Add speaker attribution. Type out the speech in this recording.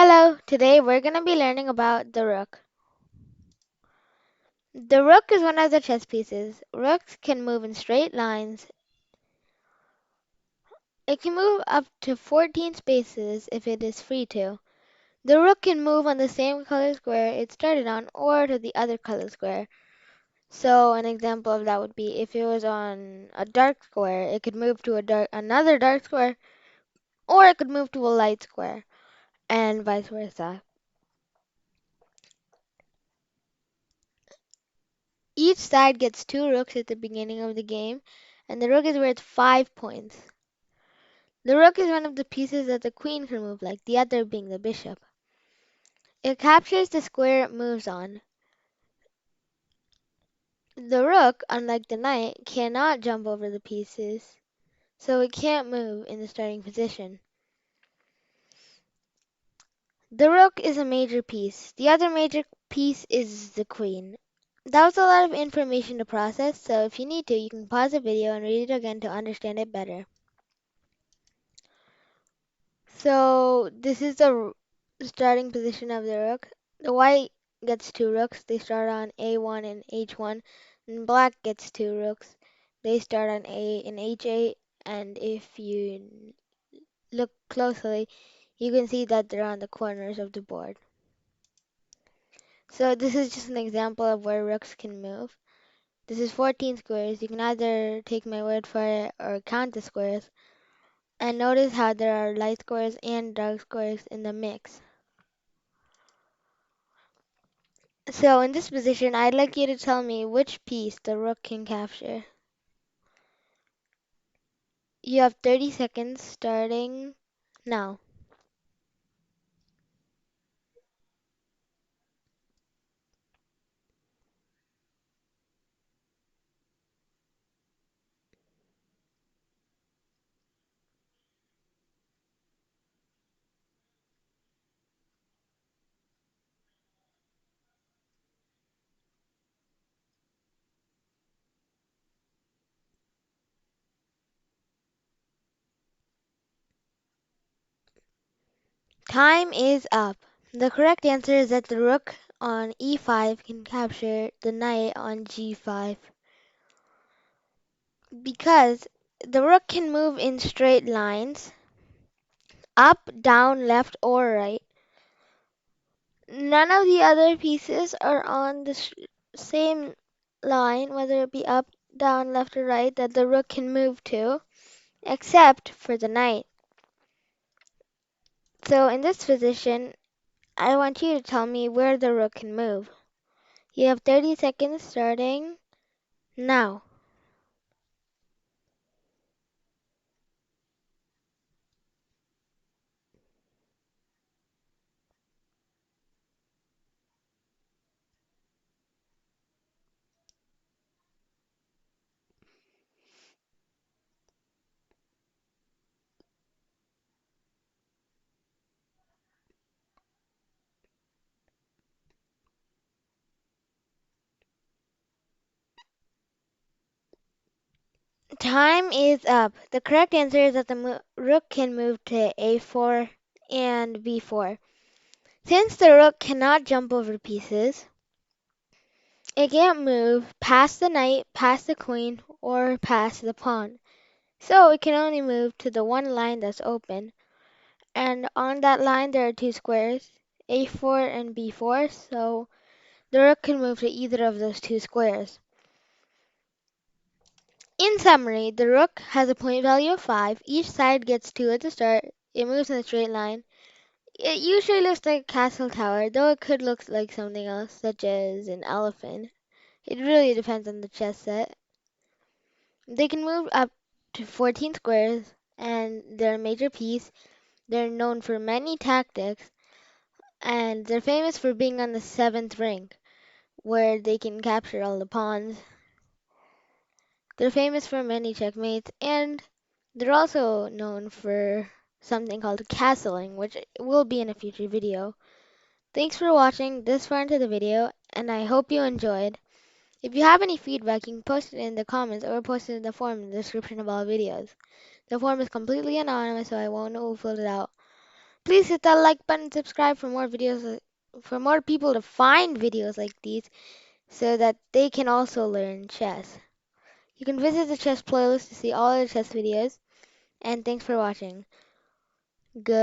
Speaker 1: Hello, today we're going to be learning about the rook. The rook is one of the chess pieces. Rooks can move in straight lines. It can move up to 14 spaces if it is free to. The rook can move on the same color square it started on or to the other color square. So an example of that would be if it was on a dark square, it could move to another dark square, or it could move to a light square, and vice versa. Each side gets two rooks at the beginning of the game, and the rook is worth 5 points. The rook is one of the pieces that the queen can move, like the other being the bishop. It captures the square it moves on. The rook, unlike the knight, cannot jump over the pieces, so it can't move in the starting position. The rook is a major piece. The other major piece is the queen. That was a lot of information to process, so if you need to, you can pause the video and read it again to understand it better. So this is the starting position of the rook. The white gets two rooks. They start on A1 and H1. And black gets two rooks. They start on A and H8. And if you look closely, you can see that they're on the corners of the board. So this is just an example of where rooks can move. This is 14 squares. You can either take my word for it or count the squares. And notice how there are light squares and dark squares in the mix. So in this position, I'd like you to tell me which piece the rook can capture. You have 30 seconds starting now. Time is up. The correct answer is that the rook on e5 can capture the knight on g5 because the rook can move in straight lines, up, down, left, or right. None of the other pieces are on the same line, whether it be up, down, left, or right, that the rook can move to, except for the knight. So in this position, I want you to tell me where the rook can move. You have 30 seconds starting now. Time is up. The correct answer is that the rook can move to a4 and b4. Since the rook cannot jump over pieces, it can't move past the knight, past the queen, or past the pawn. So it can only move to the one line that's open. And on that line there are two squares, a4 and b4, so the rook can move to either of those two squares. In summary, the rook has a point value of 5. Each side gets 2 at the start. It moves in a straight line. It usually looks like a castle tower, though it could look like something else, such as an elephant. It really depends on the chess set. They can move up to 14 squares, and they're a major piece. They're known for many tactics, and they're famous for being on the 7th rank, where they can capture all the pawns. They're famous for many checkmates, and they're also known for something called castling, which will be in a future video. Thanks for watching this far into the video, and I hope you enjoyed. If you have any feedback, you can post it in the comments or post it in the form in the description of all videos. The form is completely anonymous, so I won't know who filled it out. Please hit that like button, subscribe for more videos, for more people to find videos like these so that they can also learn chess. You can visit the chess playlist to see all the chess videos, and thanks for watching. Goodbye.